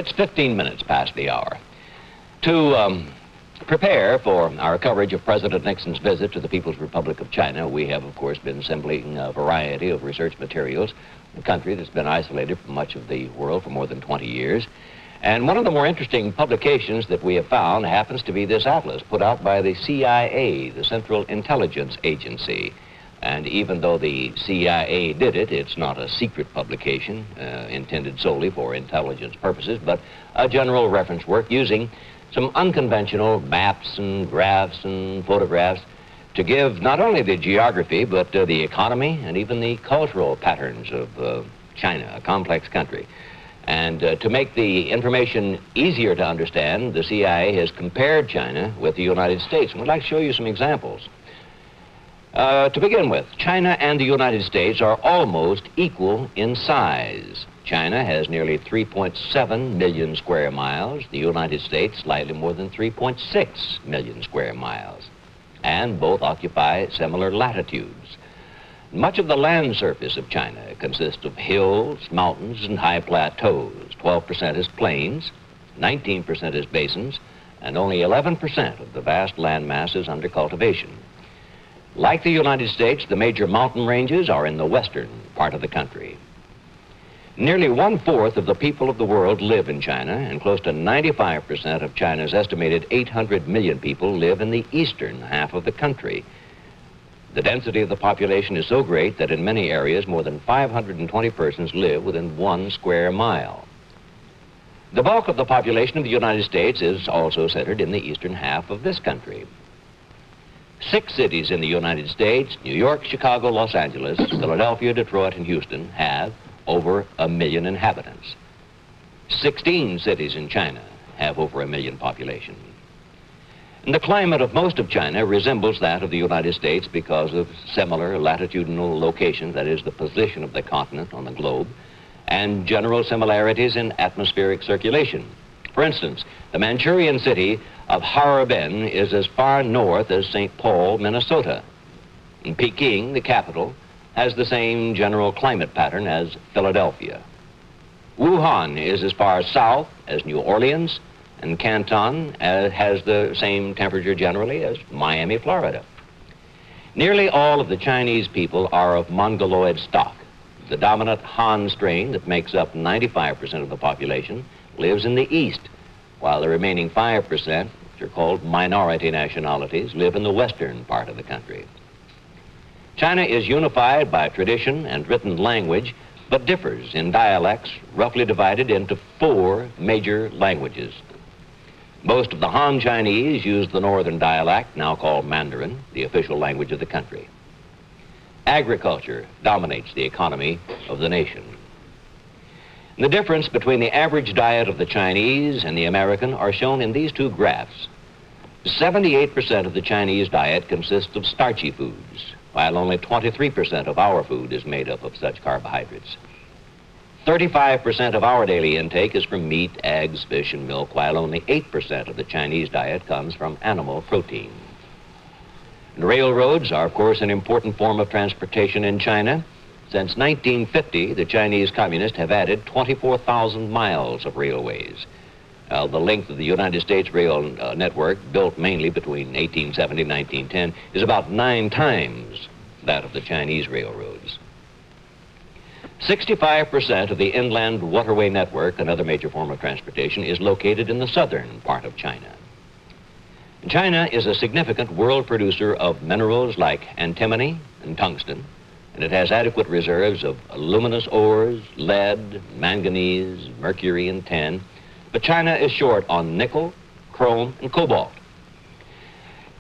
It's 15 minutes past the hour. To prepare for our coverage of President Nixon's visit to the People's Republic of China, we have, of course, been assembling a variety of research materials, a country that's been isolated from much of the world for more than 20 years. And one of the more interesting publications that we have found happens to be this atlas put out by the CIA, the Central Intelligence Agency. And even though the CIA did it, it's not a secret publication intended solely for intelligence purposes, but a general reference work using some unconventional maps and graphs and photographs to give not only the geography, but the economy and even the cultural patterns of China, a complex country. And to make the information easier to understand, the CIA has compared China with the United States. And we'd like to show you some examples. To begin with, China and the United States are almost equal in size. China has nearly 3.7 million square miles, the United States slightly more than 3.6 million square miles, and both occupy similar latitudes. Much of the land surface of China consists of hills, mountains, and high plateaus. 12% is plains, 19% is basins, and only 11% of the vast land mass is under cultivation. Like the United States, the major mountain ranges are in the western part of the country. Nearly 1/4 of the people of the world live in China, and close to 95% of China's estimated 800 million people live in the eastern half of the country. The density of the population is so great that in many areas more than 520 persons live within 1 square mile. The bulk of the population of the United States is also centered in the eastern half of this country. 6 cities in the United States, New York, Chicago, Los Angeles, Philadelphia, Detroit, and Houston, have over 1 million inhabitants. 16 cities in China have over 1 million population. And the climate of most of China resembles that of the United States because of similar latitudinal locations, that is, the position of the continent on the globe, and general similarities in atmospheric circulation. For instance, the Manchurian city of Harbin is as far north as St. Paul, Minnesota. And Peking, the capital, has the same general climate pattern as Philadelphia. Wuhan is as far south as New Orleans, and Canton has the same temperature generally as Miami, Florida. Nearly all of the Chinese people are of Mongoloid stock. The dominant Han strain that makes up 95% of the population lives in the east, while the remaining 5%, which are called minority nationalities, live in the western part of the country. China is unified by tradition and written language, but differs in dialects, roughly divided into 4 major languages. Most of the Han Chinese use the northern dialect, now called Mandarin, the official language of the country. Agriculture dominates the economy of the nation. The difference between the average diet of the Chinese and the American are shown in these 2 graphs. 78% of the Chinese diet consists of starchy foods, while only 23% of our food is made up of such carbohydrates. 35% of our daily intake is from meat, eggs, fish, and milk, while only 8% of the Chinese diet comes from animal protein. And railroads are, of course, an important form of transportation in China. Since 1950, the Chinese communists have added 24,000 miles of railways. The length of the United States rail network, built mainly between 1870 and 1910, is about 9 times that of the Chinese railroads. 65% of the inland waterway network, another major form of transportation, is located in the southern part of China. China is a significant world producer of minerals like antimony and tungsten, and it has adequate reserves of luminous ores, lead, manganese, mercury, and tin. But China is short on nickel, chrome, and cobalt.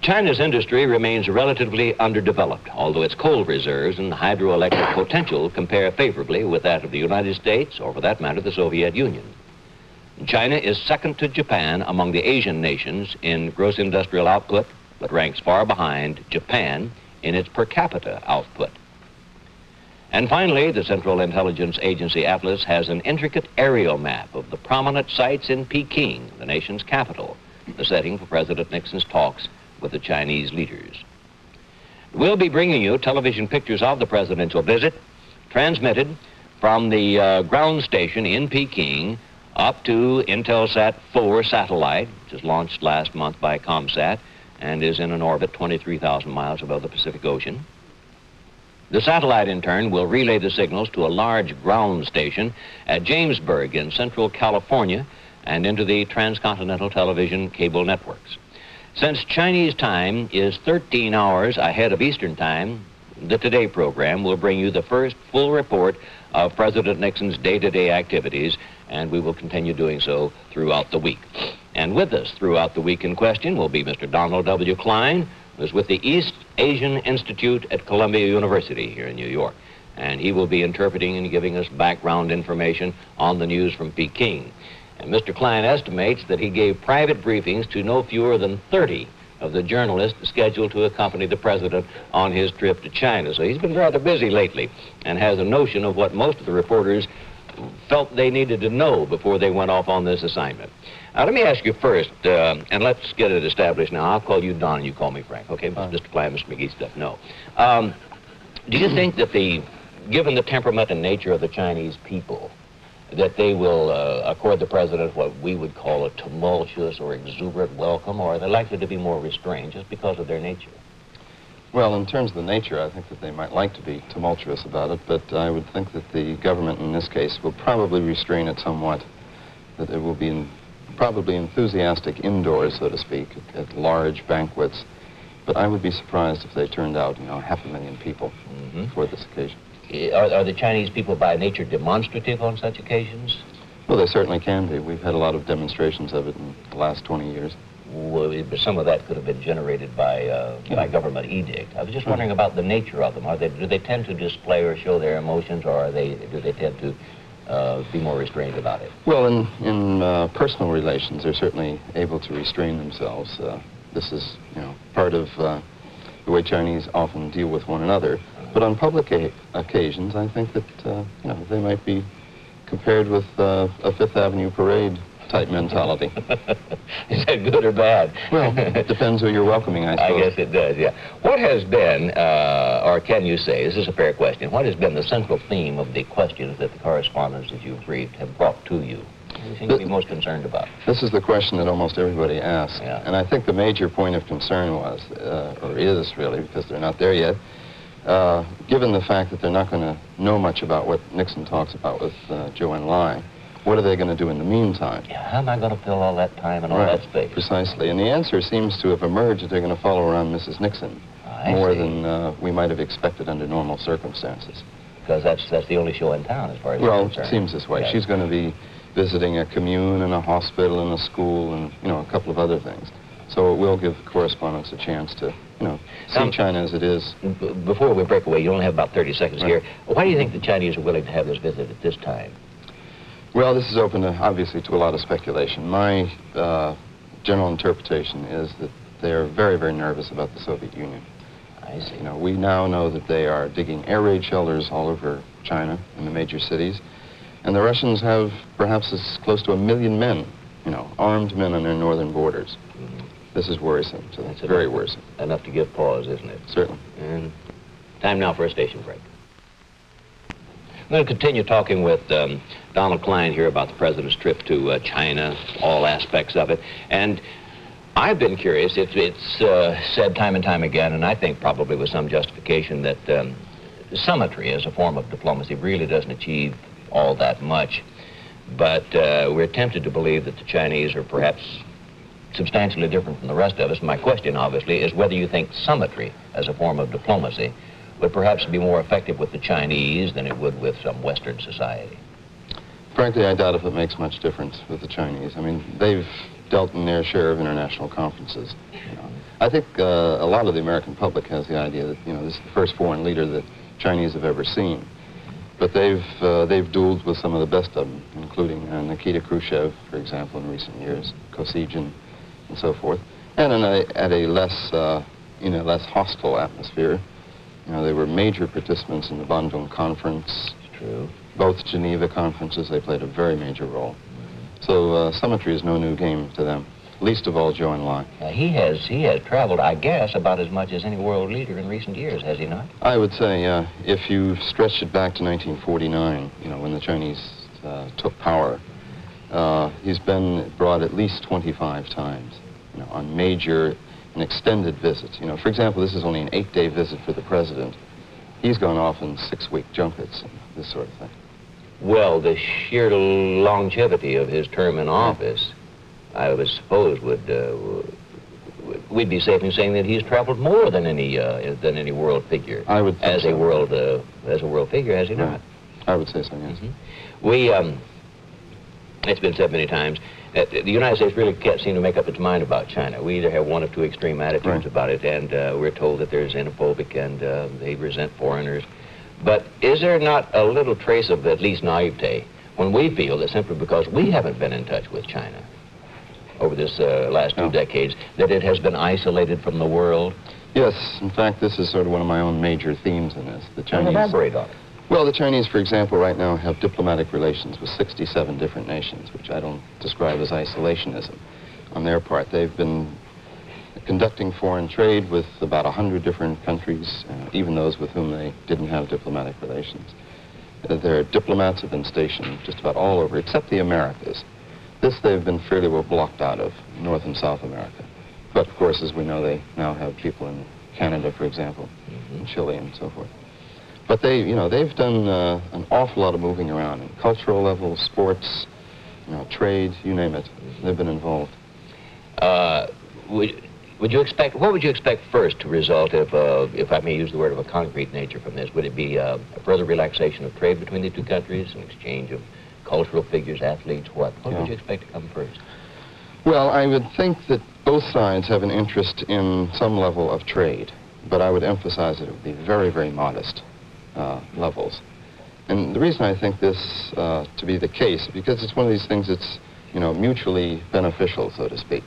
China's industry remains relatively underdeveloped, although its coal reserves and hydroelectric potential compare favorably with that of the United States, or for that matter, the Soviet Union. China is second to Japan among the Asian nations in gross industrial output, but ranks far behind Japan in its per capita output. And finally, the Central Intelligence Agency Atlas has an intricate aerial map of the prominent sites in Peking, the nation's capital, the setting for President Nixon's talks with the Chinese leaders. We'll be bringing you television pictures of the presidential visit, transmitted from the ground station in Peking up to Intelsat 4 satellite, which was launched last month by ComSat and is in an orbit 23,000 miles above the Pacific Ocean. The satellite, in turn, will relay the signals to a large ground station at Jamesburg in central California and into the transcontinental television cable networks. Since Chinese time is 13 hours ahead of Eastern time, the Today program will bring you the first full report of President Nixon's day-to-day activities, and we will continue doing so throughout the week. And with us throughout the week in question will be Mr. Donald W. Klein, who's with the East Asian Institute at Columbia University here in New York. And he will be interpreting and giving us background information on the news from Peking. And Mr. Klein estimates that he gave private briefings to no fewer than 30 of the journalists scheduled to accompany the president on his trip to China. So he's been rather busy lately and has a notion of what most of the reporters felt they needed to know before they went off on this assignment. Now, let me ask you first, and let's get it established now. I'll call you Don and you call me Frank, okay? Mr. Klein, Mr. McGee stuff, no. Do you think that given the temperament and nature of the Chinese people, that they will accord the president what we would call a tumultuous or exuberant welcome, or are they likely to be more restrained just because of their nature? Well, in terms of the nature, I think that they might like to be tumultuous about it, but I would think that the government in this case will probably restrain it somewhat, that it will be probably enthusiastic indoors, so to speak, at large banquets. But I would be surprised if they turned out, 500,000 people for this occasion. Are the Chinese people by nature demonstrative on such occasions? Well, they certainly can be. We've had a lot of demonstrations of it in the last 20 years. Well, some of that could have been generated by government edict. I was just wondering about the nature of them. Do they tend to display or show their emotions, or do they tend to be more restrained about it? Well, in personal relations, they're certainly able to restrain themselves. This is, part of the way Chinese often deal with one another. But on public occasions, I think that, they might be compared with a Fifth Avenue parade type mentality. Is that good or bad? Well, it depends who you're welcoming, I suppose. I guess it does, yeah. What has been, or can you say, this is a fair question, what has been the central theme of the questions that the correspondents that you've briefed have brought to you? What do you seem to be most concerned about? This is the question that almost everybody asks. Yeah. And I think the major point of concern was, or is really, because they're not there yet, given the fact that they're not going to know much about what Nixon talks about with Zhou Enlai, what are they going to do in the meantime? Yeah, how am I going to fill all that time and all that space? Precisely. And the answer seems to have emerged that they're going to follow around Mrs. Nixon more than we might have expected under normal circumstances. Because that's the only show in town as far as you're concerned. Well, it seems this way. Yes. She's going to be visiting a commune and a hospital and a school and, a couple of other things. So it will give correspondents a chance to, see China as it is. Before we break away, you only have about 30 seconds here. Why do you think the Chinese are willing to have this visit at this time? Well, this is open, obviously, to a lot of speculation. My general interpretation is that they're very, very nervous about the Soviet Union. I see. We now know that they are digging air raid shelters all over China in the major cities. And the Russians have perhaps as close to 1 million men, armed men on their northern borders. This is worrisome. So it's very worrisome. Enough to give pause, isn't it? Certainly. And time now for a station break. I'm going to continue talking with Donald Klein here about the president's trip to China, all aspects of it. And I've been curious. It's said time and time again, and I think probably with some justification, that summitry as a form of diplomacy really doesn't achieve all that much. But we're tempted to believe that the Chinese are perhaps substantially different from the rest of us. My question, obviously, is whether you think summitry as a form of diplomacy would perhaps be more effective with the Chinese than it would with some Western society. Frankly, I doubt if it makes much difference with the Chinese. I mean, they've dealt in their share of international conferences. I think a lot of the American public has the idea that, this is the first foreign leader that Chinese have ever seen. But they've dueled with some of the best of them, including Nikita Khrushchev, for example, in recent years, Kosygin, and so forth. And at a less, less hostile atmosphere. They were major participants in the Bandung Conference. It's true. Both Geneva conferences, they played a very major role. So summitry is no new game to them, least of all Zhou Enlai. He has traveled, I guess, about as much as any world leader in recent years, has he not? I would say, if you stretch it back to 1949, when the Chinese took power, He's been abroad at least 25 times, on major and extended visits. For example, this is only an 8-day visit for the president. He's gone off on 6-week junkets and this sort of thing. Well, the sheer longevity of his term in office, I would suppose, we'd be safe in saying that he's traveled more than any world figure. I would think as a world figure, has he not? I would say so, yes. Mm-hmm. It's been said many times that the United States really can't seem to make up its mind about China. We either have one of two extreme attitudes about it, and we're told that they're xenophobic and they resent foreigners. But is there not a little trace of at least naivete when we feel that simply because we haven't been in touch with China over this last 2 decades, that it has been isolated from the world? Yes, in fact, this is sort of one of my own major themes in this. The Chinese. Elaborate on it. Well, the Chinese, for example, right now have diplomatic relations with 67 different nations, which I don't describe as isolationism on their part. They've been conducting foreign trade with about 100 different countries, even those with whom they didn't have diplomatic relations. Their diplomats have been stationed just about all over, except the Americas. This they've been fairly well blocked out of, North and South America. But, of course, as we know, they now have people in Canada, for example, in Chile and so forth. But they've done an awful lot of moving around in cultural level, sports, trade, you name it. They've been involved. Would you expect? What would you expect first to result if I may use the word of a concrete nature from this? Would it be a further relaxation of trade between the two countries, an exchange of cultural figures, athletes? What would you expect to come first? Well, I would think that both sides have an interest in some level of trade, but I would emphasize that it would be very, very modest levels. And the reason I think this to be the case, because it's one of these things that's, mutually beneficial, so to speak.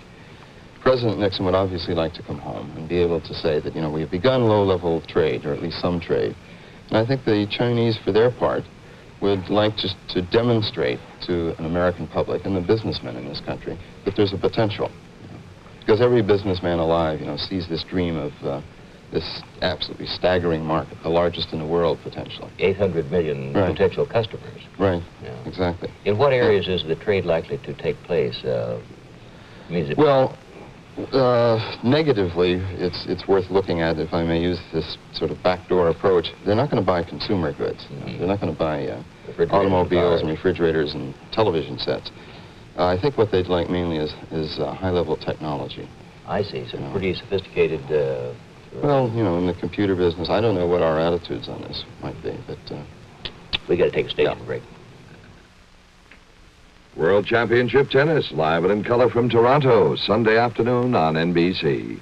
President Nixon would obviously like to come home and be able to say that, we've begun low-level trade, or at least some trade. And I think the Chinese, for their part, would like just to demonstrate to an American public and the businessmen in this country that there's a potential. Because every businessman alive, sees this dream of this absolutely staggering market, the largest in the world, potentially. 800 million potential customers. Right, exactly. In what areas is the trade likely to take place? Well, negatively, it's worth looking at, if I may use this sort of backdoor approach. They're not going to buy consumer goods. They're not going to buy automobiles and refrigerators and television sets. I think what they'd like mainly is high-level technology. I see. Some pretty sophisticated... Well, in the computer business, I don't know what our attitudes on this might be, but... We got to take a station break. World Championship Tennis, live and in color from Toronto, Sunday afternoon on NBC.